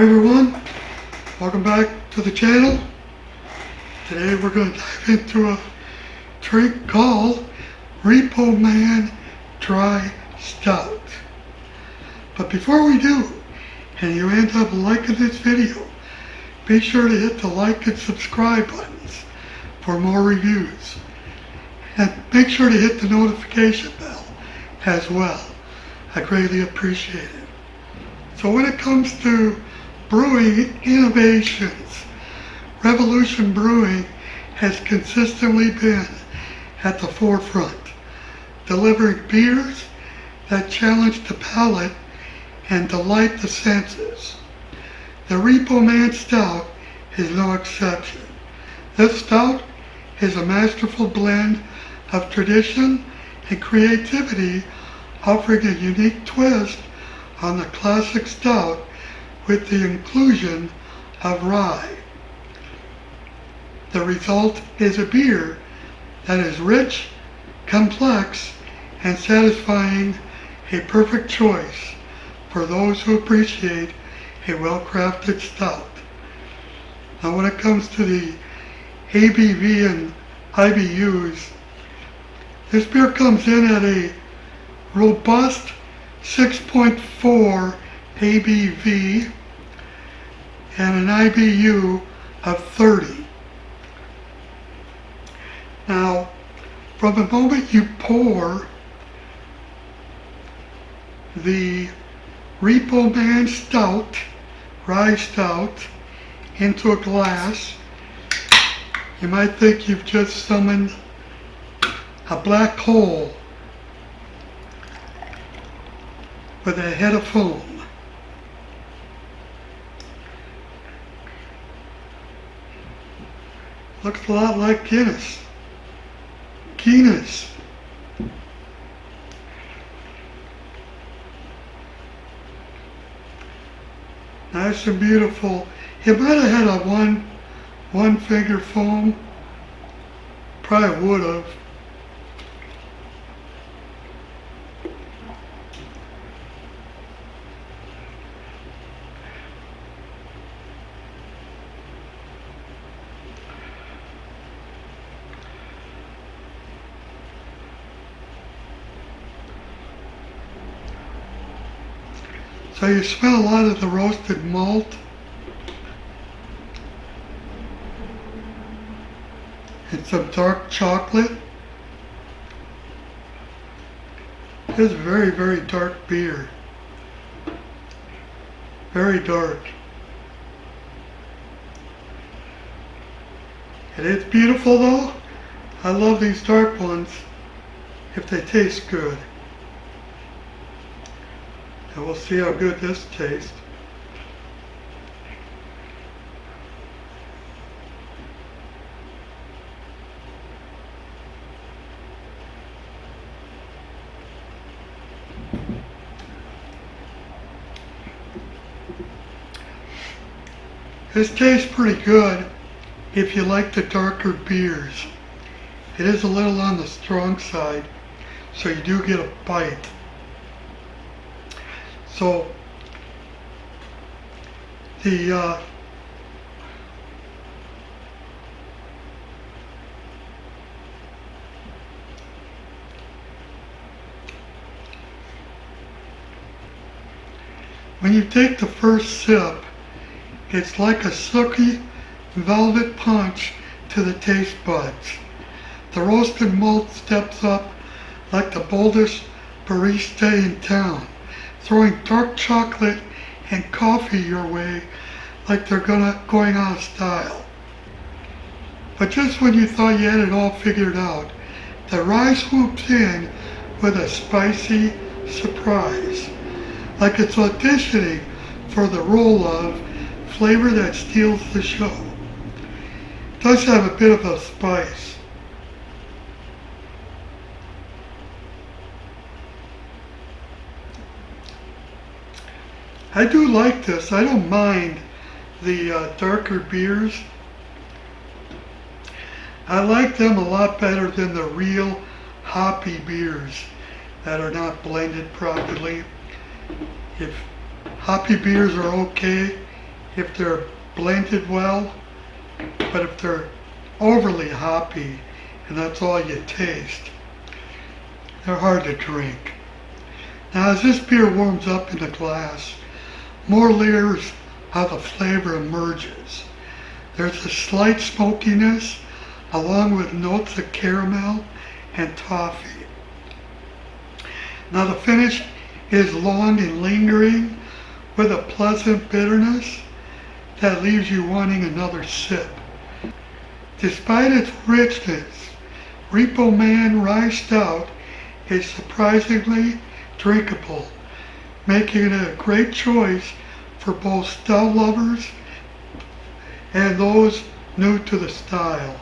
Hi everyone, welcome back to the channel. Today we're going to dive into a drink called Repo Man Rye Stout. But before we do, and you end up liking this video, be sure to hit the like and subscribe buttons for more reviews. And make sure to hit the notification bell as well. I greatly appreciate it. So when it comes to brewing innovations, Revolution Brewing has consistently been at the forefront, delivering beers that challenge the palate and delight the senses. The Repo Man Stout is no exception. This stout is a masterful blend of tradition and creativity, offering a unique twist on the classic stout with the inclusion of rye. The result is a beer that is rich, complex, and satisfying, a perfect choice for those who appreciate a well-crafted stout. Now when it comes to the ABV and IBUs, this beer comes in at a robust 6.4 ABV and an IBU of 30. Now, from the moment you pour the Repo Man Stout, Rye Stout, into a glass, you might think you've just summoned a black hole with a head of foam. Looks a lot like Guinness. Nice and beautiful. It might have had a one finger foam. Probably would have. So you smell a lot of the roasted malt and some dark chocolate. It's a very, very dark beer. Very dark. It is beautiful though. I love these dark ones if they taste good. And we'll see how good this tastes. This tastes pretty good if you like the darker beers. It is a little on the strong side, so you do get a bite. So when you take the first sip, it's like a silky velvet punch to the taste buds. The roasted malt steps up like the boldest barista in town, throwing dark chocolate and coffee your way like they're going out of style. But just when you thought you had it all figured out, the rye swoops in with a spicy surprise, like it's auditioning for the role of flavor that steals the show. It does have a bit of a spice. I do like this. I don't mind the darker beers. I like them a lot better than the real hoppy beers that are not blended properly. If hoppy beers are okay, if they're blended well, but if they're overly hoppy and that's all you taste, they're hard to drink. Now as this beer warms up in the glass, more layers of the flavor emerges. There's a slight smokiness along with notes of caramel and toffee. Now the finish is long and lingering with a pleasant bitterness that leaves you wanting another sip. Despite its richness, Repo Man Rye Stout is surprisingly drinkable, making it a great choice for both stout lovers and those new to the style.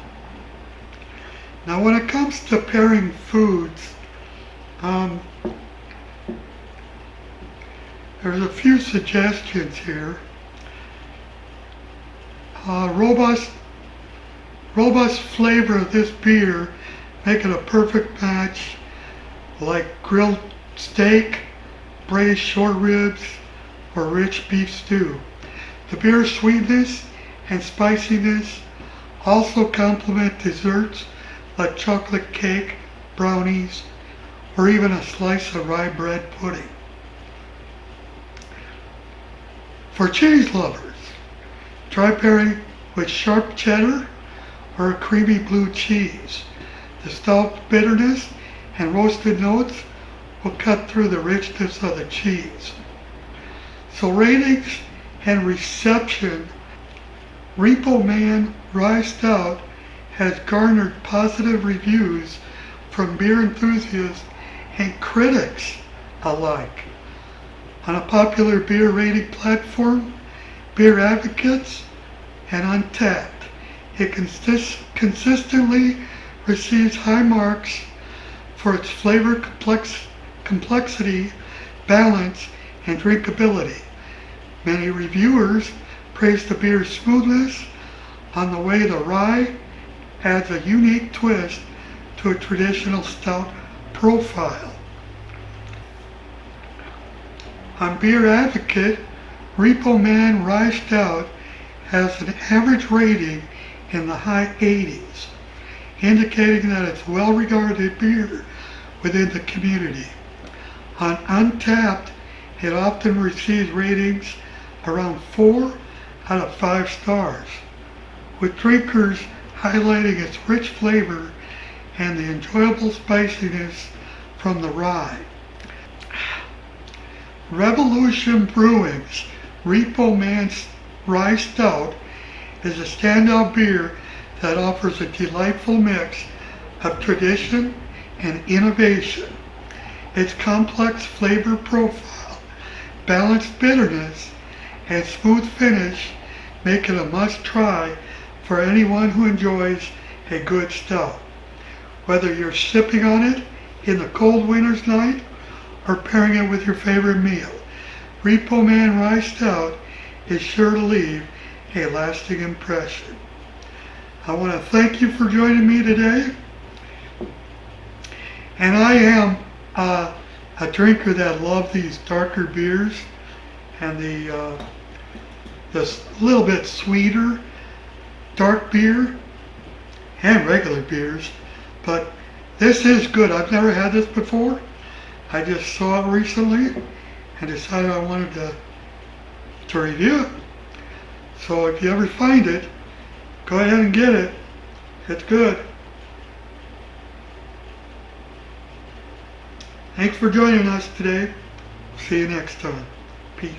Now when it comes to pairing foods, there's a few suggestions here. Robust flavor of this beer make it a perfect match like grilled steak, braised short ribs, or rich beef stew. The beer's sweetness and spiciness also complement desserts like chocolate cake, brownies, or even a slice of rye bread pudding. For cheese lovers, try pairing with sharp cheddar or a creamy blue cheese. The stout bitterness and roasted notes will cut through the richness of the cheese. So ratings and reception, Repo Man Rye Stout has garnered positive reviews from beer enthusiasts and critics alike. On a popular beer rating platform, Beer Advocates and Untapped, it consistently receives high marks for its flavor complexity, balance, and drinkability. Many reviewers praise the beer's smoothness on the way the rye adds a unique twist to a traditional stout profile. On Beer Advocate, Repo Man Rye Stout has an average rating in the high 80s, indicating that it's well-regarded beer within the community. On Untapped, it often receives ratings around 4 out of 5 stars, with drinkers highlighting its rich flavor and the enjoyable spiciness from the rye. Revolution Brewing's Repo Man Rye Stout is a standout beer that offers a delightful mix of tradition and innovation. Its complex flavor profile, balanced bitterness, and smooth finish make it a must-try for anyone who enjoys a good stout. Whether you're sipping on it in the cold winter's night or pairing it with your favorite meal, Repo Man Rye Stout is sure to leave a lasting impression. I want to thank you for joining me today. And I am a drinker that loves these darker beers and this little bit sweeter dark beer and regular beers. But this is good. I've never had this before. I just saw it recently and decided I wanted to review it. So if you ever find it, go ahead and get it. It's good. Thanks for joining us today. See you next time. Peace.